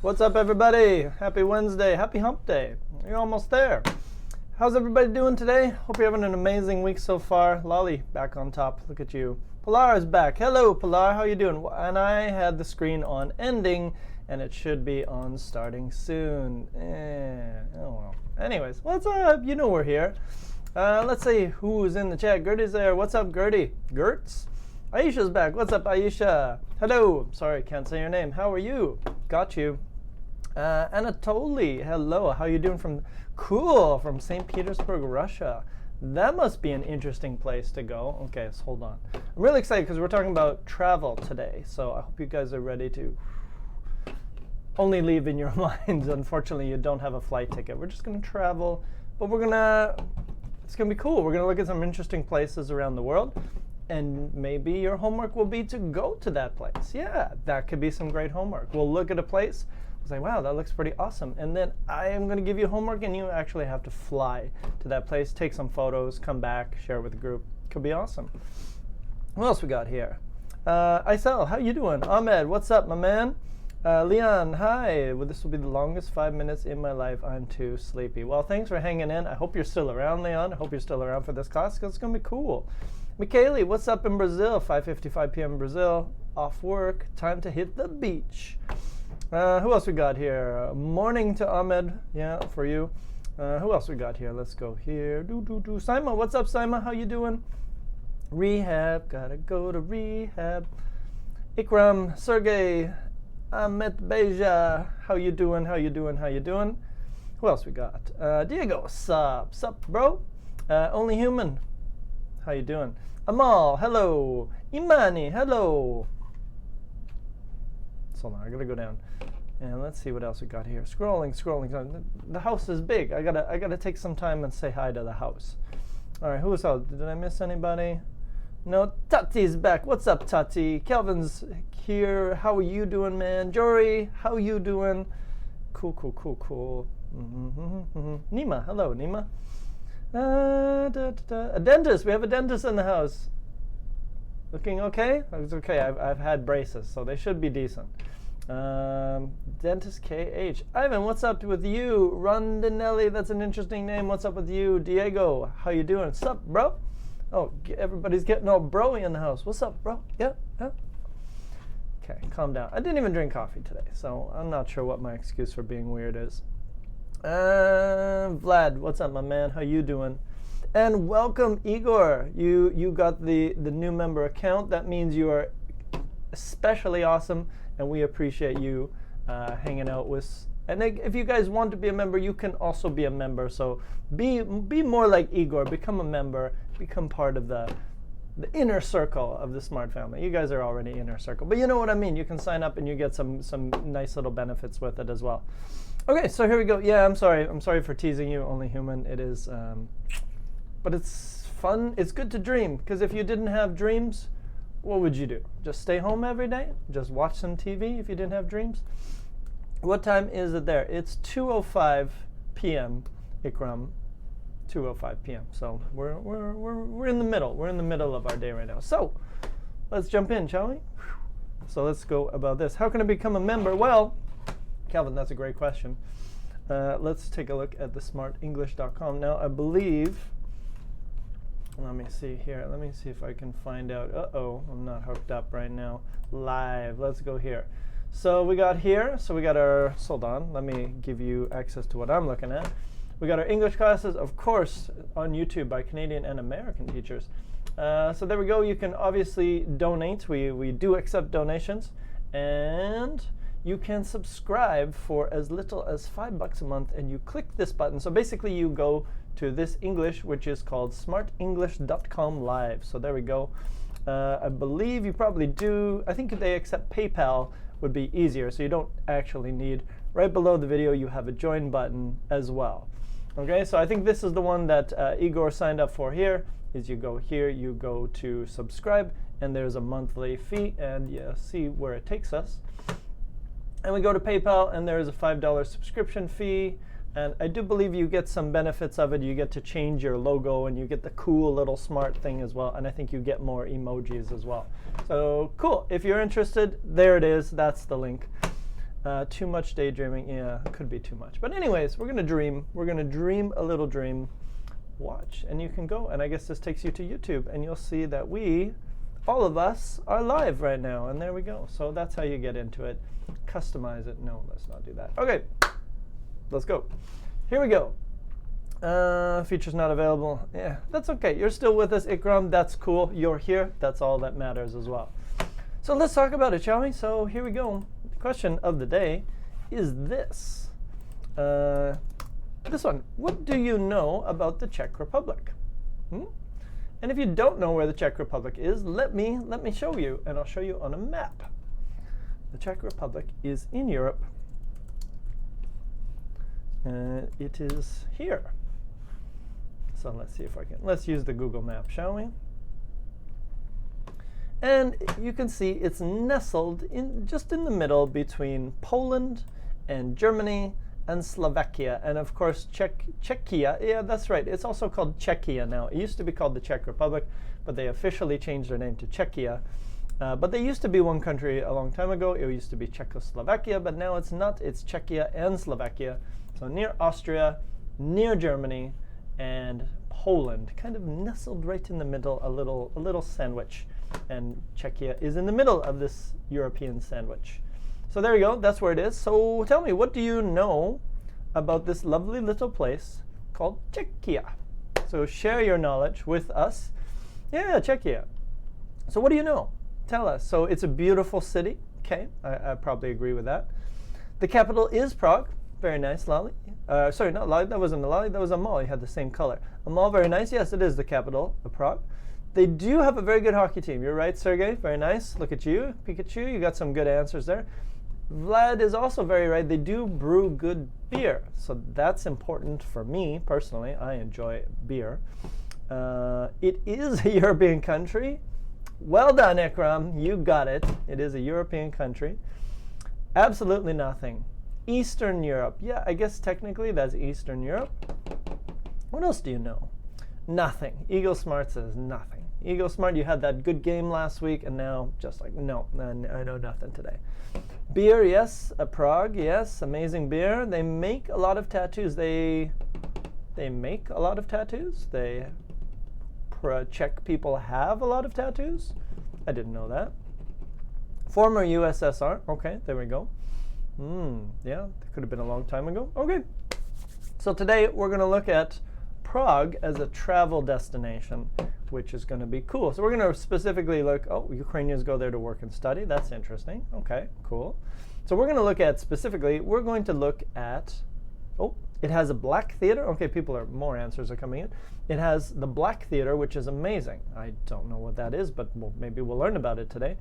What's up, everybody? Happy Wednesday. Happy hump day. You're almost there. How's everybody doing today? Hope you're having an amazing week so far. Lolly back on top. Look at you. Pilar is back. Hello, Pilar. How you doing? And I had the screen on ending, and it should be on starting soon. Oh well. Anyways, what's up? You know we're here. Let's see who's in the chat. Gertie's there. What's up, Gertie? Gertz? Aisha's back. What's up, Aisha? Hello. Sorry, can't say your name. How are you? Got you. Anatoly, hello. How you doing from St. Petersburg, Russia? That must be an interesting place to go. Okay, so hold on. I'm really excited because we're talking about travel today. So I hope you guys are ready to only leave in your minds. Unfortunately, you don't have a flight ticket. We're just going to travel, but it's going to be cool. We're going to look at some interesting places around the world. And maybe your homework will be to go to that place. Yeah, that could be some great homework. We'll look at a place, we'll say, wow, that looks pretty awesome. And then I am going to give you homework, and you actually have to fly to that place, take some photos, come back, share it with the group. Could be awesome. What else we got here? Isel, how you doing? Ahmed, what's up, my man? Leon, hi. Well, this will be the longest 5 minutes in my life. I'm too sleepy. Well, thanks for hanging in. I hope you're still around, Leon. I hope you're still around for this class because it's going to be cool. Michaeli, what's up in Brazil? 5:55 p.m. in Brazil. Off work. Time to hit the beach. Who else we got here? Morning to Ahmed. Yeah, for you. Who else we got here? Let's go here. Saima, what's up, Saima? How you doing? Rehab. Gotta go to rehab. Ikram, Sergey, Ahmed Beja. How you doing? How you doing? How you doing? Who else we got? Diego, sup? Sup, bro? Only Human. How you doing? Amal, hello. Imani, hello. Hold on, I gotta go down. And let's see what else we got here. Scrolling. The house is big. I gotta take some time and say hi to the house. All right, who was out? Did I miss anybody? No, Tati's back. What's up, Tati? Kelvin's here. How are you doing, man? Jory, how you doing? Cool. Nima, hello, Nima. A dentist. We have a dentist in the house. Looking okay? It's okay. I've had braces, so they should be decent. Dentist KH. Ivan, what's up with you? Rondinelli, that's an interesting name. What's up with you? Diego, how you doing? Sup, bro? Oh, everybody's getting all broy in the house. What's up, bro? Yeah. Okay, calm down. I didn't even drink coffee today, so I'm not sure what my excuse for being weird is. Vlad, what's up, my man? How you doing? And welcome, Igor. You got the new member account. That means you are especially awesome, and we appreciate you hanging out with. And if you guys want to be a member, you can also be a member. So be more like Igor. Become a member. Become part of the inner circle of the Smrt family. You guys are already inner circle, but you know what I mean. You can sign up and you get some nice little benefits with it as well. Okay, so here we go. Yeah, I'm sorry for teasing you, Only Human. It is, but it's fun. It's good to dream, because if you didn't have dreams, what would you do? Just stay home every day? Just watch some TV if you didn't have dreams? What time is it there? It's 2:05 p.m. Ikram, 2:05 p.m. So we're in the middle. We're in the middle of our day right now. So let's jump in, shall we? So let's go about this. How can I become a member? Well, Calvin, that's a great question. Let's take a look at the smartenglish.com. Now, I believe, let me see here. Let me see if I can find out. I'm not hooked up right now. Live. Let's go here. So we got here. So we got our, hold on. Let me give you access to what I'm looking at. We got our English classes, of course, on YouTube by Canadian and American teachers. So there we go. You can obviously donate. We do accept donations. And you can subscribe for as little as $5 a month, and you click this button. So basically you go to this English, which is called smartenglish.com live. So there we go. I believe you probably do. I think if they accept PayPal would be easier, so you don't actually need. Right below the video you have a join button as well. Okay, so I think this is the one that Igor signed up for here. Is you go here, you go to subscribe, and there's a monthly fee, and you see where it takes us. And we go to PayPal, and there is a $5 subscription fee. And I do believe you get some benefits of it. You get to change your logo, and you get the cool little Smrt thing as well. And I think you get more emojis as well. So cool. If you're interested, there it is. That's the link. Too much daydreaming, yeah, could be too much. But anyways, we're gonna dream. We're gonna dream a little dream. Watch, and you can go, and I guess this takes you to YouTube, and you'll see that we, all of us, are live right now, and there we go. So that's how you get into it. Customize it. No, let's not do that. Okay, let's go. Here we go. Features not available. Yeah, that's okay. You're still with us, Ikram. That's cool. You're here. That's all that matters as well. So let's talk about it, shall we? So here we go. The question of the day is this. This one. What do you know about the Czech Republic? And if you don't know where the Czech Republic is, let me show you, and I'll show you on a map. The Czech Republic is in Europe. It is here. So let's see if I can. Let's use the Google map, shall we? And you can see it's nestled just in the middle between Poland and Germany and Slovakia, and of course Czechia. Yeah, that's right. It's also called Czechia now. It used to be called the Czech Republic, but they officially changed their name to Czechia. But they used to be one country a long time ago. It used to be Czechoslovakia, but now it's not. It's Czechia and Slovakia. So near Austria, near Germany, and Poland, kind of nestled right in the middle, a little sandwich. And Czechia is in the middle of this European sandwich. So there you go, that's where it is. So tell me, what do you know about this lovely little place called Czechia? So share your knowledge with us. Yeah, Czechia. So what do you know? Tell us. So it's a beautiful city. Okay, I probably agree with that. The capital is Prague. Very nice, Lolly. Sorry, not Lolly, that wasn't a Lolly, that was a mall. You had the same color. A mall, very nice. Yes, it is the capital of Prague. They do have a very good hockey team. You're right, Sergey. Very nice. Look at you, Pikachu. You got some good answers there. Vlad is also very right. They do brew good beer. So that's important for me, personally. I enjoy beer. It is a European country. Well done, Ikram. You got it. It is a European country. Absolutely nothing. Eastern Europe. Yeah, I guess technically that's Eastern Europe. What else do you know? Nothing. Eagle Smrt says nothing. Eagle Smrt, you had that good game last week, and now just like, no, I know nothing today. Beer, yes. Prague, yes. Amazing beer. They make a lot of tattoos. They make a lot of tattoos. Czech people have a lot of tattoos. I didn't know that. Former USSR. Okay, there we go. Yeah, that could have been a long time ago. Okay. So today we're going to look at Prague as a travel destination, which is going to be cool. So we're going to specifically look, Ukrainians go there to work and study. That's interesting. Okay, cool. So we're going to look at specifically, we're going to look at, it has a black theater. Okay, more answers are coming in. It has the black theater, which is amazing. I don't know what that is, but maybe we'll learn about it today.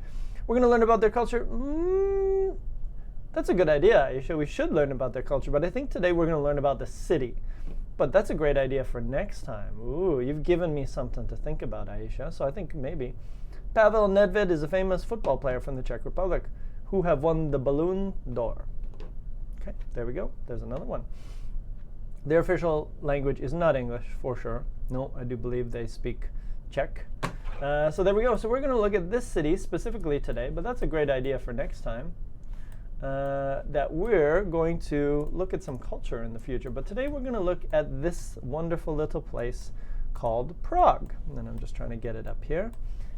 We're going to learn about their culture. That's a good idea, Aisha. We should learn about their culture, but I think today we're going to learn about the city. But that's a great idea for next time. Ooh, you've given me something to think about, Aisha. So I think maybe. Pavel Nedved is a famous football player from the Czech Republic who have won the Ballon d'Or. Okay, there we go. There's another one. Their official language is not English, for sure. No, I do believe they speak Czech. So there we go. So we're going to look at this city specifically today, but that's a great idea for next time. That we're going to look at some culture in the future. But today we're going to look at this wonderful little place called Prague. And I'm just trying to get it up here.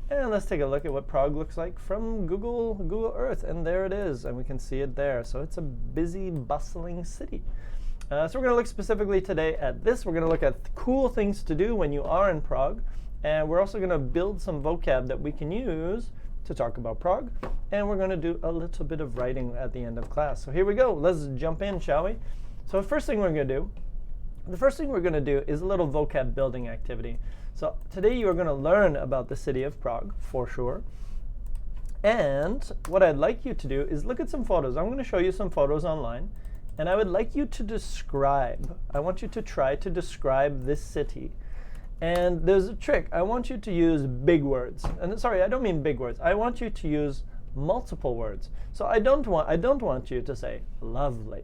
And let's take a look at what Prague looks like from Google Earth. And there it is. And we can see it there. So it's a busy, bustling city. So we're going to look specifically today at this. We're going to look at cool things to do when you are in Prague. And we're also going to build some vocab that we can use to talk about Prague. And we're going to do a little bit of writing at the end of class. So here we go. Let's jump in, shall we? So the first thing we're going to do is a little vocab building activity. So today you are going to learn about the city of Prague, for sure. And what I'd like you to do is look at some photos. I'm going to show you some photos online. And I would like you to describe. I want you to try to describe this city. And there's a trick. I want you to use big words. And sorry, I don't mean big words. I want you to use multiple words. So I don't want you to say lovely.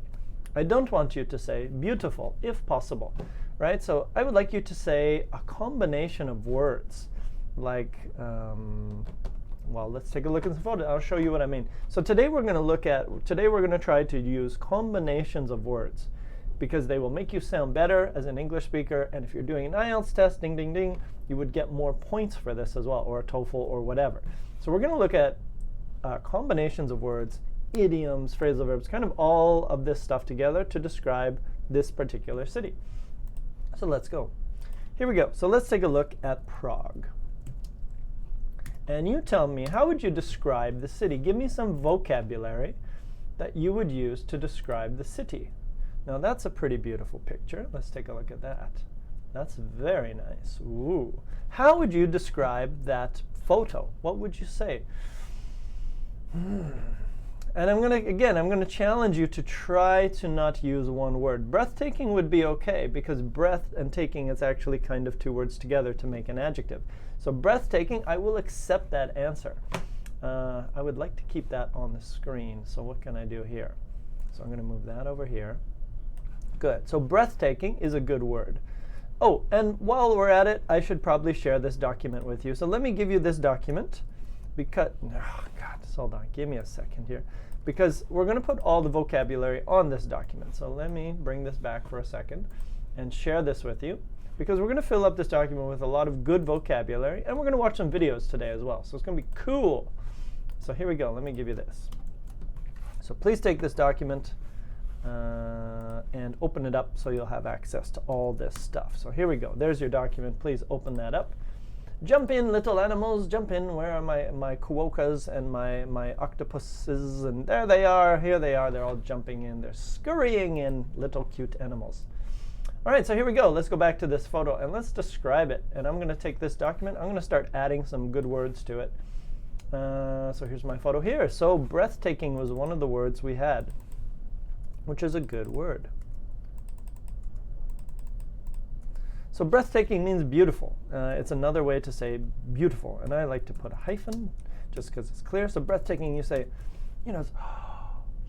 I don't want you to say beautiful, if possible, right? So I would like you to say a combination of words, like Well, let's take a look at some photos. I'll show you what I mean. So today we're going to try to use combinations of words because they will make you sound better as an English speaker. And if you're doing an IELTS test, ding, ding, ding, you would get more points for this as well, or a TOEFL or whatever. So we're going to look at combinations of words, idioms, phrasal verbs, kind of all of this stuff together to describe this particular city. So let's go. Here we go. So let's take a look at Prague. And you tell me, how would you describe the city? Give me some vocabulary that you would use to describe the city. Now that's a pretty beautiful picture. Let's take a look at that. That's very nice. Ooh. How would you describe that photo? What would you say? And I'm going to challenge you to try to not use one word. Breathtaking would be okay because breath and taking is actually kind of two words together to make an adjective. So breathtaking, I will accept that answer. I would like to keep that on the screen. So what can I do here? So I'm going to move that over here. Good. So breathtaking is a good word. Oh, and while we're at it, I should probably share this document with you. So let me give you this document. Because, oh God, hold on, give me a second here. Because we're going to put all the vocabulary on this document. So let me bring this back for a second and share this with you. Because we're going to fill up this document with a lot of good vocabulary. And we're going to watch some videos today as well. So it's going to be cool. So here we go. Let me give you this. So please take this document and open it up so you'll have access to all this stuff. So here we go. There's your document. Please open that up. Jump in, little animals, jump in. Where are my quokkas and my octopuses? And there they are, here they are. They're all jumping in. They're scurrying in, little cute animals. All right, so here we go. Let's go back to this photo and let's describe it. And I'm going to take this document. I'm going to start adding some good words to it. So here's my photo here. So breathtaking was one of the words we had, which is a good word. So breathtaking means beautiful. It's another way to say beautiful. And I like to put a hyphen just because it's clear. So breathtaking, you say, you know,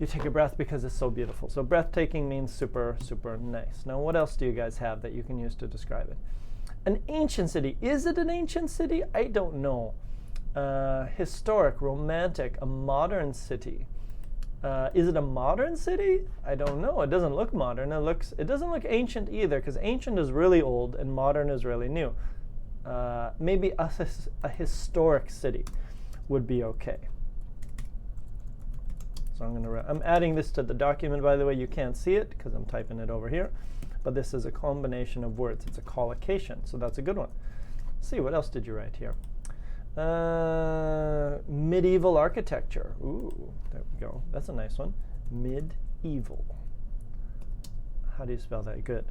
you take a breath because it's so beautiful. So breathtaking means super, super nice. Now, what else do you guys have that you can use to describe it? An ancient city. Is it an ancient city? I don't know. Historic, romantic, a modern city. Is it a modern city? I don't know. It doesn't look modern. It doesn't look ancient either, because ancient is really old and modern is really new. Maybe a historic city would be okay. So I'm adding this to the document, by the way. You can't see it because I'm typing it over here. But this is a combination of words. It's a collocation, so that's a good one. Let's see, what else did you write here? Medieval architecture. Ooh, there we go. That's a nice one. Medieval. How do you spell that? Good.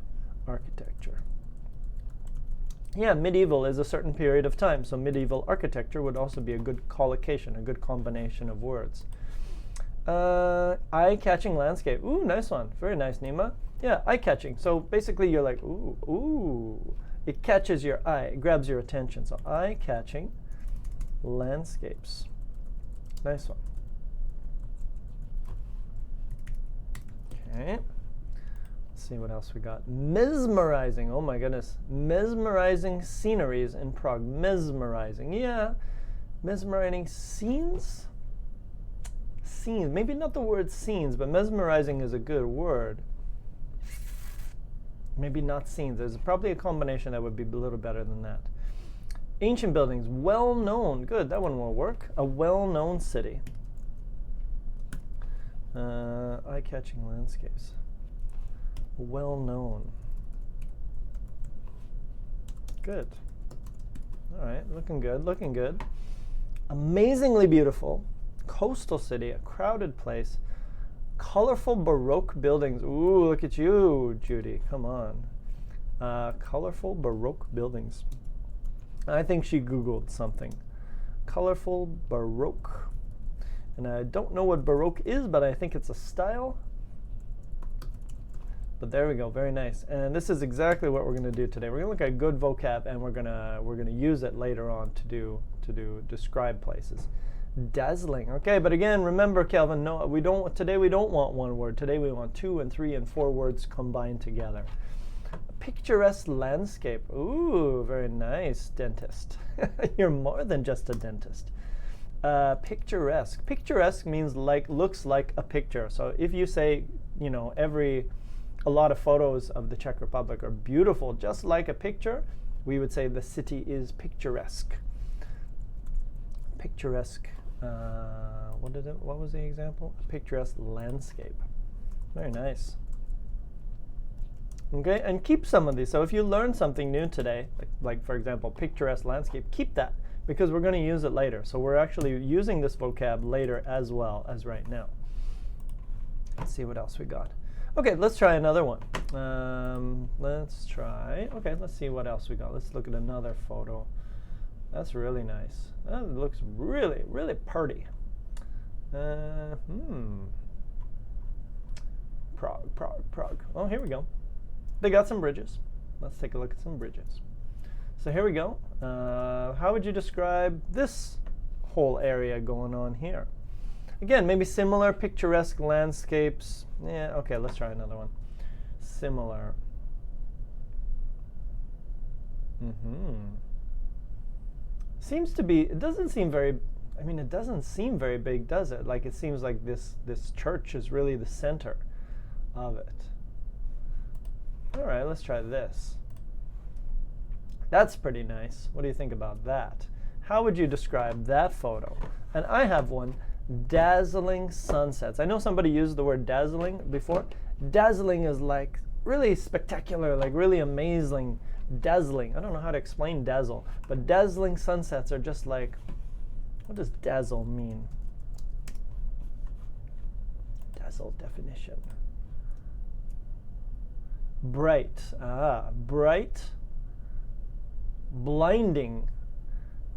Architecture. Yeah, medieval is a certain period of time. So medieval architecture would also be a good collocation, a good combination of words. Eye-catching landscape. Ooh, nice one. Very nice, Nima. Yeah, eye-catching. So basically you're like, ooh, ooh. It catches your eye. It grabs your attention. So eye-catching landscapes. Nice one. Okay. Let's see what else we got. Mesmerizing. Oh my goodness. Mesmerizing sceneries in Prague. Mesmerizing. Yeah. Mesmerizing scenes? Scenes. Maybe not the word scenes, but mesmerizing is a good word. Maybe not scenes. There's probably a combination that would be a little better than that. Ancient buildings, well-known. Good, that one will work. A well-known city. Eye-catching landscapes. Well-known. Good. All right, looking good, looking good. Amazingly beautiful. Coastal city, a crowded place. Colorful Baroque buildings. Ooh, look at you, Judy. Come on. Colorful Baroque buildings. I think she Googled something. Colorful Baroque. And I don't know what Baroque is, but I think it's a style. But there we go, very nice. And this is exactly what we're going to do today. We're going to look at good vocab, and we're going to use it later on to describe places. Dazzling. Okay, but again, remember, Kelvin, no, today we don't want one word. Today we want 2 and 3 and 4 words combined together. Picturesque landscape. Ooh, very nice, dentist. You're more than just a dentist. Picturesque. Picturesque means like, looks like a picture. So if you say, you know, a lot of photos of the Czech Republic are beautiful, just like a picture, we would say the city is picturesque. Picturesque. What was the example? A picturesque landscape. Very nice. Okay, and keep some of these. So if you learn something new today, like for example, picturesque landscape, keep that, because we're going to use it later. So we're actually using this vocab later as well as right now. Let's see what else we got. Okay, let's try another one. Let's see what else we got. Let's look at another photo. That's really nice. That looks really, really pretty. Prague. Oh, here we go. They got some bridges. Let's take a look at some bridges. So here we go. How would you describe this whole area going on here? Again, maybe similar picturesque landscapes. Yeah, okay, let's try another one. Similar. Seems to be, it doesn't seem very big, does it? Like, it seems like this church is really the center of it. All right, let's try this. That's pretty nice. What do you think about that? How would you describe that photo? And I have one, dazzling sunsets. I know somebody used the word dazzling before. Dazzling is like really spectacular, like really amazing. Dazzling. I don't know how to explain dazzle, but dazzling sunsets are just like, what does dazzle mean? Dazzle definition. Bright. Bright. Blinding.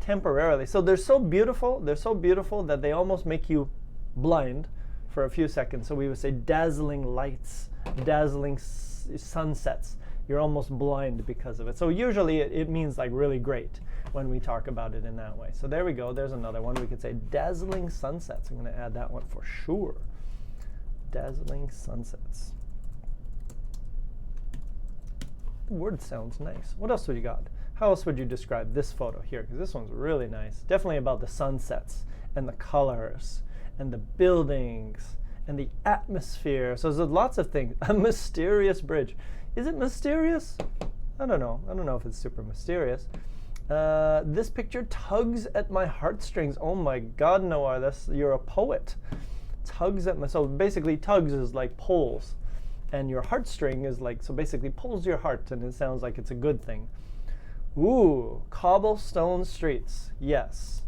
Temporarily. So they're so beautiful that they almost make you blind for a few seconds. So we would say dazzling lights, dazzling sunsets. You're almost blind because of it. So usually it means like really great when we talk about it in that way. So there we go. There's another one. We could say dazzling sunsets. I'm going to add that one for sure. Dazzling sunsets. The word sounds nice. What else would you got? How else would you describe this photo here? Because this one's really nice. Definitely about the sunsets and the colors and the buildings and the atmosphere. So there's lots of things. A mysterious bridge. Is it mysterious? I don't know. I don't know if it's super mysterious. This picture tugs at my heartstrings. Oh my God, Noah, you're a poet. Tugs at my, so basically tugs is like pulls. And your heartstring is like, so basically pulls your heart, and it sounds like it's a good thing. Ooh, cobblestone streets. Yes.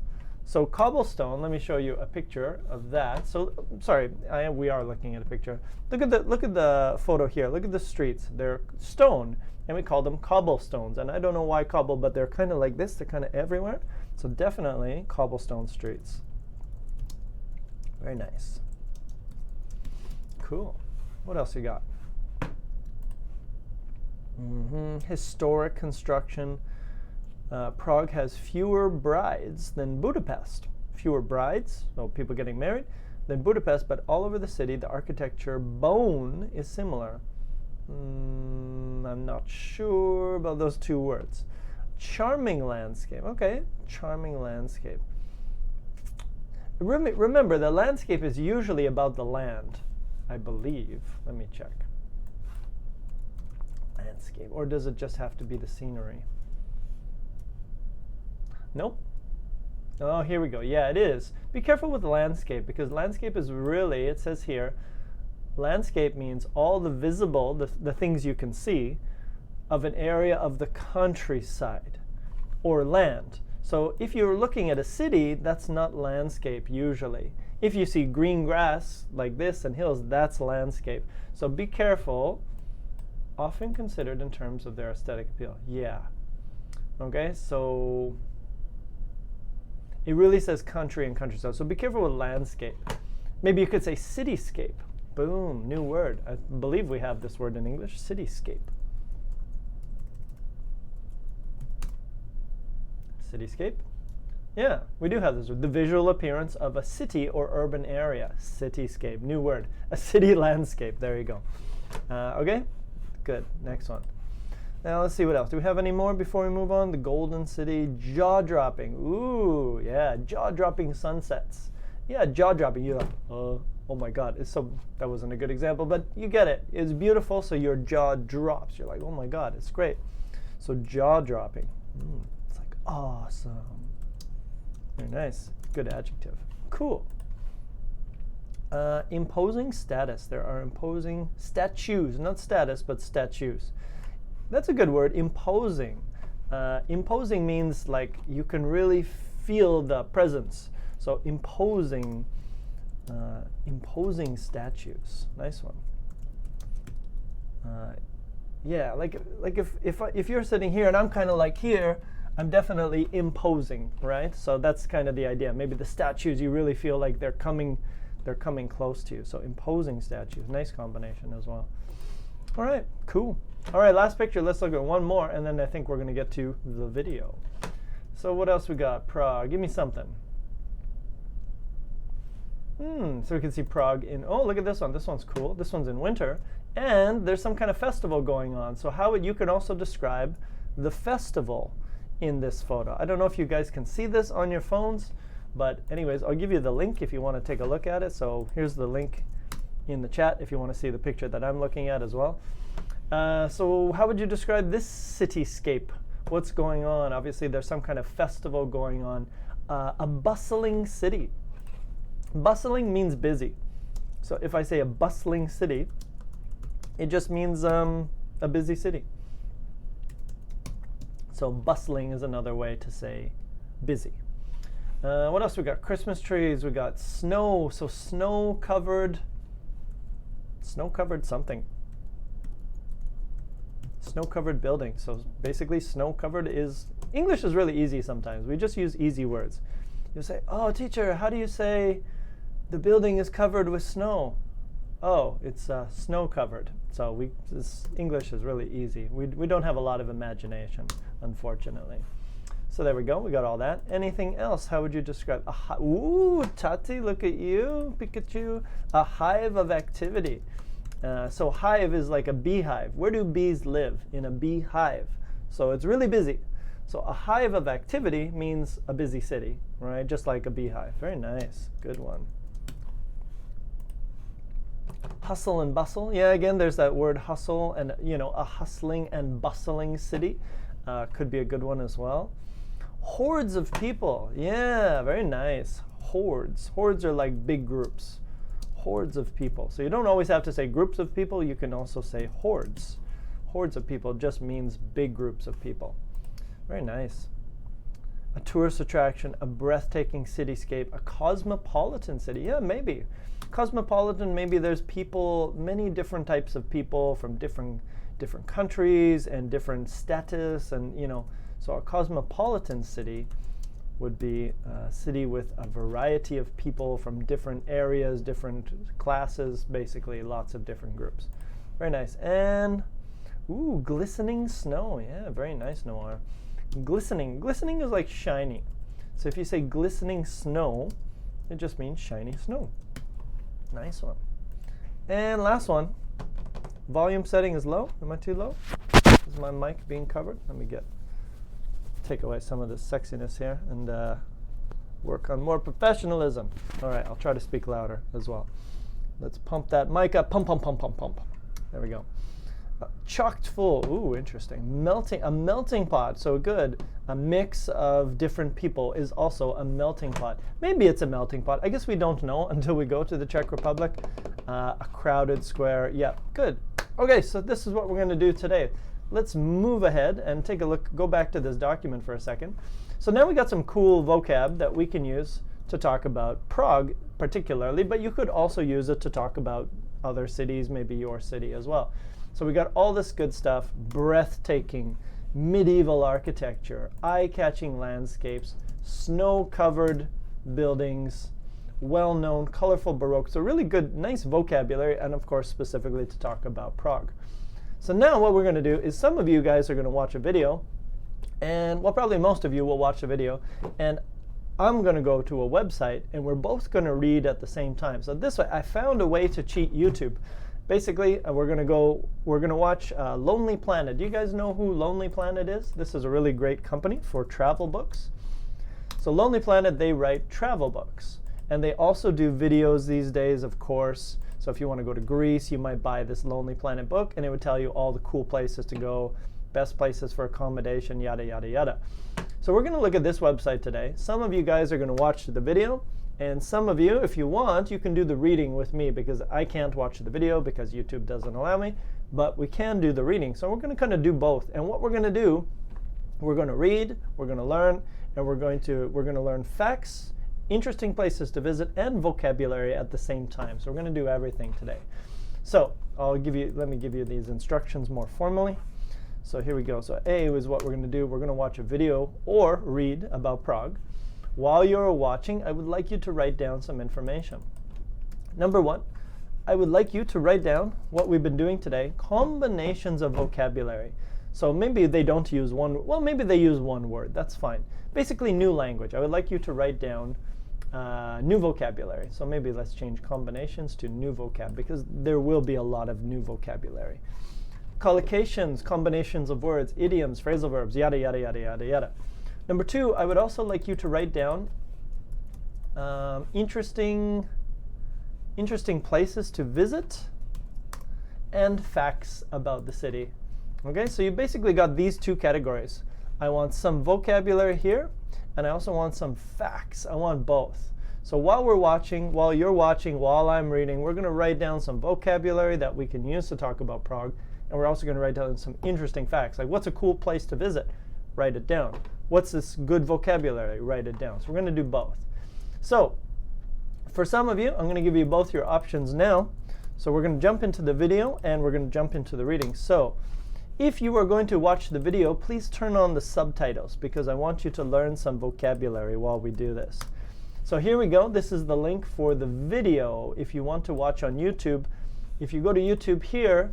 So cobblestone, let me show you a picture of that. So, sorry, we are looking at a picture. Look at the photo here. Look at the streets. They're stone, and we call them cobblestones. And I don't know why cobble, but they're kind of like this. They're kind of everywhere. So definitely cobblestone streets. Very nice. Cool. What else you got? Historic construction. Prague has fewer brides than Budapest. Fewer brides, so people getting married, than Budapest, but all over the city, the architecture bone is similar. I'm not sure about those two words. Charming landscape. Okay, charming landscape. Remember, the landscape is usually about the land, I believe. Let me check. Landscape. Or does it just have to be the scenery? Nope. Oh, here we go. Yeah, it is. Be careful with landscape, because landscape is really, it says here, landscape means all the visible, the things you can see, of an area of the countryside or land. So if you're looking at a city, that's not landscape usually. If you see green grass like this and hills, that's landscape. So be careful. Often considered in terms of their aesthetic appeal. Yeah. Okay, so it really says country and countryside. So be careful with landscape. Maybe you could say cityscape. Boom, new word. I believe we have this word in English, cityscape. Cityscape? Yeah, we do have this word. The visual appearance of a city or urban area. Cityscape, new word. A city landscape, there you go. Okay, good, next one. Now let's see what else. Do we have any more before we move on? The Golden City, jaw-dropping. Ooh, yeah, jaw-dropping sunsets. Yeah, jaw-dropping. You're like, oh my God. That wasn't a good example, but you get it. It's beautiful, so your jaw drops. You're like, oh my God, it's great. So jaw-dropping. It's like awesome. Very nice. Good adjective. Cool. Imposing status. There are imposing statues, not status, but statues. That's a good word, imposing. Imposing means like you can really feel the presence. So imposing statues. Nice one. Yeah, like if you're sitting here and I'm kind of like here, I'm definitely imposing, right? So that's kind of the idea. Maybe the statues, you really feel like they're coming close to you. So imposing statues, nice combination as well. All right, cool. All right, last picture. Let's look at one more, and then I think we're going to get to the video. So what else we got? Prague. Give me something. So we can see Prague in, oh, look at this one. This one's cool. This one's in winter, and there's some kind of festival going on. So how would you can also describe the festival in this photo? I don't know if you guys can see this on your phones, but anyways, I'll give you the link if you want to take a look at it. So here's the link in the chat if you want to see the picture that I'm looking at as well. So how would you describe this cityscape? What's going on? Obviously, there's some kind of festival going on. A bustling city. Bustling means busy. So if I say a bustling city, it just means a busy city. So bustling is another way to say busy. What else we got? Christmas trees. We got snow. So snow-covered something. Snow-covered building. So basically, snow-covered is, English is really easy sometimes. We just use easy words. You say, oh, teacher, how do you say the building is covered with snow? Oh, it's snow-covered. So English is really easy. We don't have a lot of imagination, unfortunately. So there we go. We got all that. Anything else? How would you describe? Ooh, Tati, look at you, Pikachu. A hive of activity. So hive is like a beehive. Where do bees live? In a beehive. So it's really busy. So a hive of activity means a busy city, right? Just like a beehive. Very nice. Good one. Hustle and bustle. Yeah, again, there's that word hustle, and a hustling and bustling city could be a good one as well. Hordes of people. Yeah, very nice. Hordes. Hordes are like big groups. Hordes of people. So you don't always have to say groups of people. You can also say hordes. Hordes of people just means big groups of people. Very nice. A tourist attraction, a breathtaking cityscape, a cosmopolitan city. Yeah, maybe. Cosmopolitan, maybe there's people, many different types of people from different countries and different status, and so a cosmopolitan city would be a city with a variety of people from different areas, different classes, basically lots of different groups. Very nice. And ooh, glistening snow. Yeah, very nice, Noir. Glistening. Glistening is like shiny. So if you say glistening snow, it just means shiny snow. Nice one. And last one. Volume setting is low. Am I too low? Is my mic being covered? Let me take away some of the sexiness here and work on more professionalism. All right, I'll try to speak louder as well. Let's pump that mic up. Pump, pump, pump, pump, pump. There we go. Chocked full. Ooh, interesting. A melting pot. So good. A mix of different people is also a melting pot. Maybe it's a melting pot. I guess we don't know until we go to the Czech Republic. A crowded square. Yeah, good. Okay, so this is what we're going to do today. Let's move ahead and take a look. Go back to this document for a second. So now we got some cool vocab that we can use to talk about Prague particularly, but you could also use it to talk about other cities, maybe your city as well. So we got all this good stuff, breathtaking, medieval architecture, eye-catching landscapes, snow-covered buildings, well-known, colorful Baroque. So really good, nice vocabulary, and of course specifically to talk about Prague. So now what we're going to do is some of you guys are going to watch a video, and well, probably most of you will watch a video, and I'm going to go to a website, and we're both going to read at the same time. So this way, I found a way to cheat YouTube. basically, we're gonna watch Lonely Planet. Do you guys know who Lonely Planet is? This is a really great company for travel books. So Lonely Planet, they write travel books. And they also do videos these days, of course. So if you want to go to Greece, you might buy this Lonely Planet book, and it would tell you all the cool places to go, best places for accommodation, yada, yada, yada. So we're going to look at this website today. Some of you guys are going to watch the video, and some of you, if you want, you can do the reading with me, because I can't watch the video because YouTube doesn't allow me, but we can do the reading. So we're going to kind of do both. And what we're going to do, we're going to read, we're going to learn, and we're going to learn facts, interesting places to visit, and vocabulary at the same time. So we're going to do everything today. So let me give you these instructions more formally. So here we go. So A is what we're going to do. We're going to watch a video or read about Prague. While you're watching, I would like you to write down some information. Number one, I would like you to write down what we've been doing today, combinations of vocabulary. So maybe they don't use one, well, maybe they use one word. That's fine. Basically, new language. I would like you to write down new vocabulary. So maybe let's change combinations to new vocab, because there will be a lot of new vocabulary. Collocations, combinations of words, idioms, phrasal verbs, yada, yada, yada, yada, yada. Number two, I would also like you to write down interesting places to visit and facts about the city. Okay, so you basically got these two categories. I want some vocabulary here, and I also want some facts. I want both. So while you're watching, while I'm reading, we're going to write down some vocabulary that we can use to talk about Prague, and we're also going to write down some interesting facts. Like, what's a cool place to visit? Write it down. What's this good vocabulary? Write it down. So we're going to do both. So for some of you, I'm going to give you both your options now. So we're going to jump into the video, and we're going to jump into the reading. So if you are going to watch the video, please turn on the subtitles, because I want you to learn some vocabulary while we do this. So here we go. This is the link for the video. If you want to watch on YouTube, if you go to YouTube here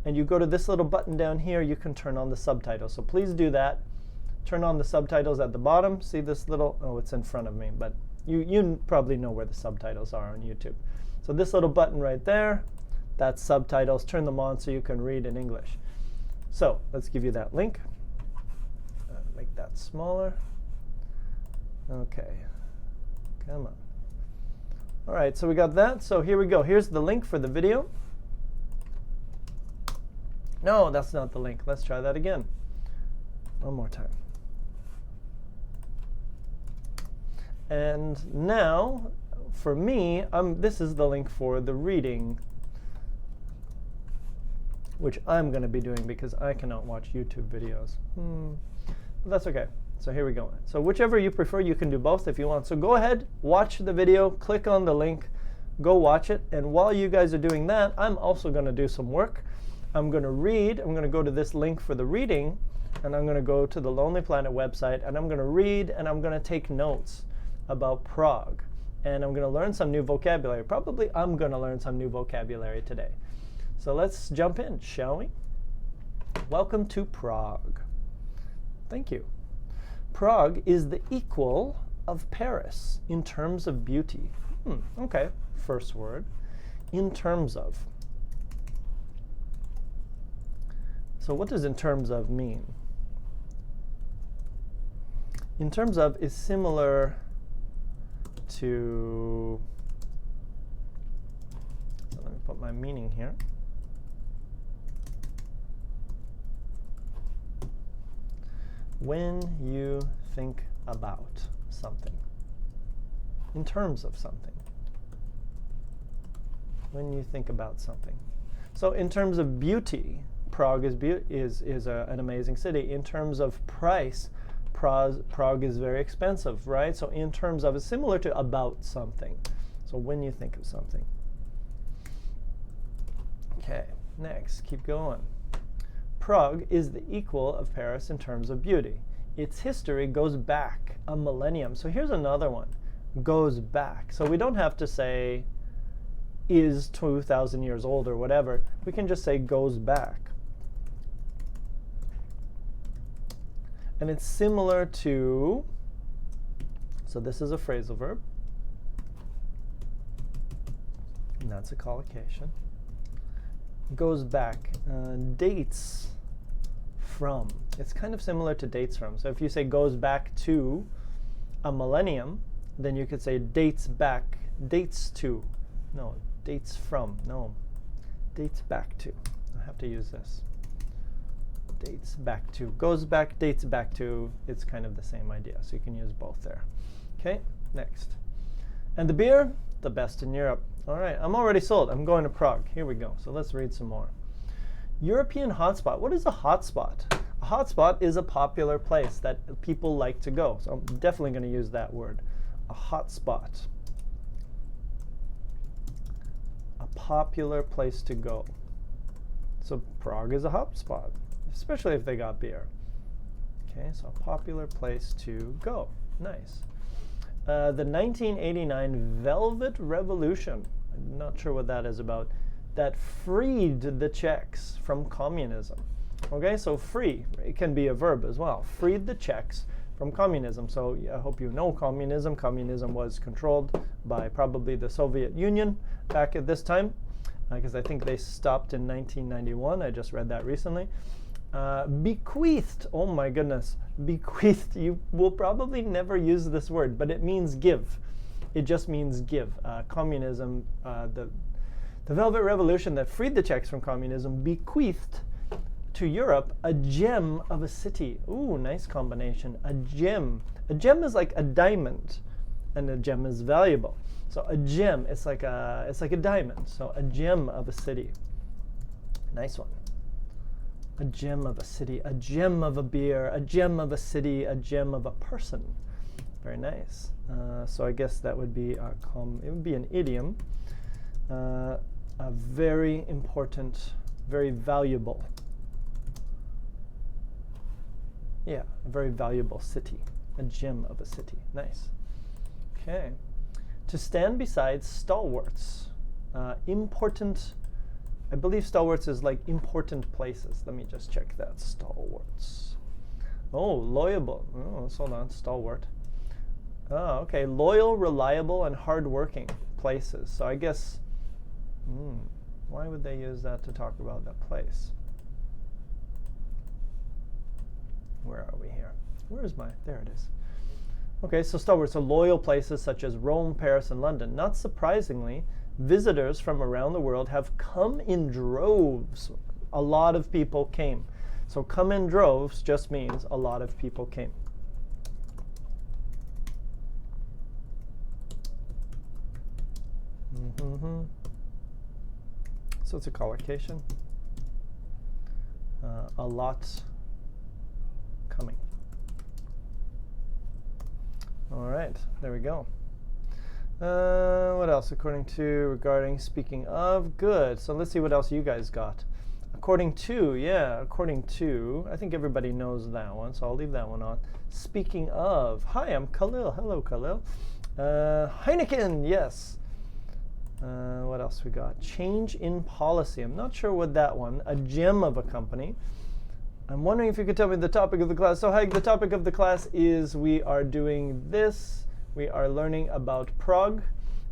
and you go to this little button down here, you can turn on the subtitles. So please do that. Turn on the subtitles at the bottom. See this little, oh, it's in front of me, but you probably know where the subtitles are on YouTube. So this little button right there, that's subtitles. Turn them on so you can read in English. So let's give you that link. Make that smaller. Okay, come on. All right, so we got that. So here we go. Here's the link for the video. No, that's not the link. Let's try that again. One more time. And now, for me, this is the link for the reading, which I'm going to be doing because I cannot watch YouTube videos. But that's OK. So here we go. So whichever you prefer, you can do both if you want. So go ahead, watch the video, click on the link, go watch it. And while you guys are doing that, I'm also going to do some work. I'm going to read. I'm going to go to this link for the reading, and I'm going to go to the Lonely Planet website, and I'm going to read, and I'm going to take notes about Prague. And I'm going to learn some new vocabulary. Probably I'm going to learn some new vocabulary today. So let's jump in, shall we? Welcome to Prague. Thank you. Prague is the equal of Paris in terms of beauty. OK, first word. In terms of. So what does in terms of mean? In terms of is similar to, so let me put my meaning here. When you think about something. In terms of something. When you think about something. So in terms of beauty, Prague is an amazing city. In terms of price, Prague is very expensive, right? So in terms of, it's similar to about something. So when you think of something. OK, next, keep going. Prague is the equal of Paris in terms of beauty. Its history goes back a millennium. So here's another one. Goes back. So we don't have to say is 2,000 years old or whatever. We can just say goes back. And it's similar to, so this is a phrasal verb. And that's a collocation. Goes back. Dates from. It's kind of similar to dates from. So if you say goes back to a millennium, then you could say dates back, dates to. No, dates from. No, dates back to. I have to use this. Dates back to. Goes back, dates back to. It's kind of the same idea. So you can use both there. Okay, next. And the beer, the best in Europe. All right, I'm already sold. I'm going to Prague. Here we go. So let's read some more. European hotspot. What is a hotspot? A hotspot is a popular place that people like to go. So I'm definitely going to use that word. A hotspot. A popular place to go. So Prague is a hotspot, especially if they got beer. Okay, so a popular place to go. Nice. The 1989 Velvet Revolution. I'm not sure what that is about. That freed the Czechs from communism. Okay, so free, it can be a verb as well. Freed the Czechs from communism. So yeah, I hope you know communism. Communism was controlled by probably the Soviet Union back at this time, because I think they stopped in 1991. I just read that recently. Bequeathed, oh my goodness, bequeathed. You will probably never use this word, but it means give. It just means give. Communism, the Velvet Revolution that freed the Czechs from communism bequeathed to Europe a gem of a city. Ooh, nice combination. A gem. A gem is like a diamond, and a gem is valuable. So a gem, it's like a diamond. So a gem of a city. Nice one. A gem of a city, a gem of a beer, a gem of a city, a gem of a person. Very nice. So I guess that would be it would be an idiom. A very important, very valuable. Yeah, a very valuable city. A gem of a city. Nice. Okay. To stand beside stalwarts. Important. I believe stalwarts is like important places. Let me just check that. Stalwarts. Oh, loyal. Oh, let's hold on. Stalwart. Oh, okay. Loyal, reliable, and hardworking places. So I guess, why would they use that to talk about that place? Where are we here? Where is my? There it is. Okay, so stalwarts are loyal places such as Rome, Paris, and London. Not surprisingly, visitors from around the world have come in droves. A lot of people came. So come in droves just means a lot of people came. So it's a collocation. A lot coming. All right, there we go. What else? Regarding speaking of, good. So let's see what else you guys got. According to, I think everybody knows that one, so I'll leave that one on. Speaking of, hi, I'm Khalil. Hello, Khalil. Heineken, yes. What else we got? Change in policy. I'm not sure what that one. A gem of a company. I'm wondering if you could tell me the topic of the class. So, Haig, the topic of the class is we are doing this. We are learning about Prague,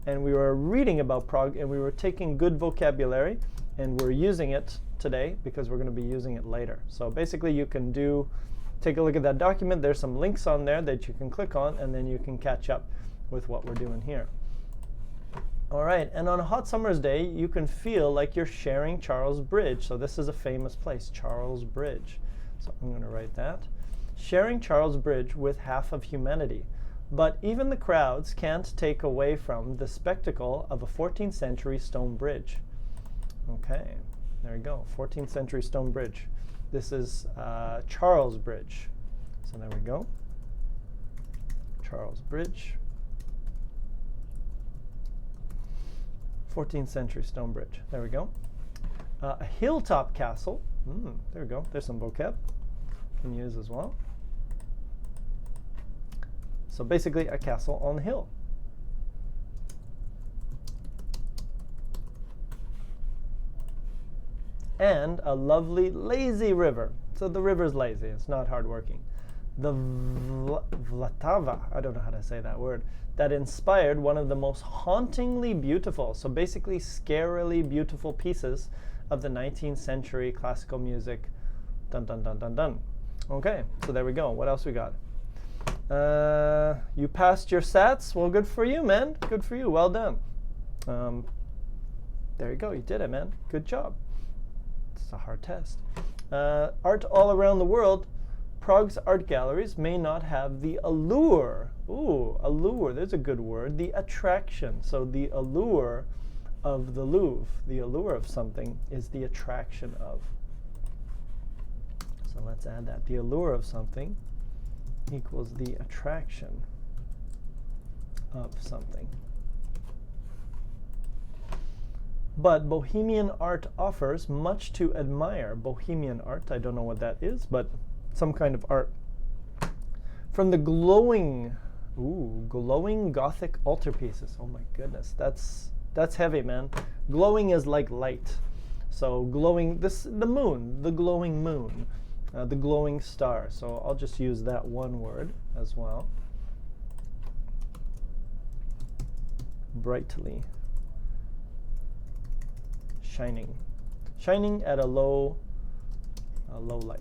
and we were reading about Prague, and we were taking good vocabulary, and we're using it today because we're going to be using it later. So basically, you can take a look at that document. There's some links on there that you can click on, and then you can catch up with what we're doing here. All right, and on a hot summer's day, you can feel like you're sharing Charles Bridge. So this is a famous place, Charles Bridge. So I'm going to write that. Sharing Charles Bridge with half of humanity. But even the crowds can't take away from the spectacle of a 14th century stone bridge. Okay, there you go, 14th century stone bridge. This is Charles Bridge. So there we go. Charles Bridge. 14th century stone bridge. There we go. A Hilltop Castle. There we go. There's some vocab you can use as well. So basically a castle on the hill. And a lovely lazy river. So the river's lazy. It's not hardworking. the Vltava, I don't know how to say that word, that inspired one of the most hauntingly beautiful, so basically scarily beautiful pieces of the 19th century classical music. Dun dun dun dun dun. Okay, so there we go. What else we got? You passed your SATs. Well, good for you, man. Good for you. Well done. There you go. You did it, man. Good job. It's a hard test. Art all around the world. Prague's art galleries may not have the allure. Ooh, allure. There's a good word. The attraction. So the allure of the Louvre, the allure of something, is the attraction of. So let's add that. The allure of something equals the attraction of something. But Bohemian art offers much to admire. Bohemian art, I don't know what that is, but some kind of art. From the glowing Gothic altarpieces. Oh my goodness, that's heavy, man. Glowing is like light. So glowing, the moon, the glowing moon, the glowing star. So I'll just use that one word as well. Brightly shining. Shining at a low light.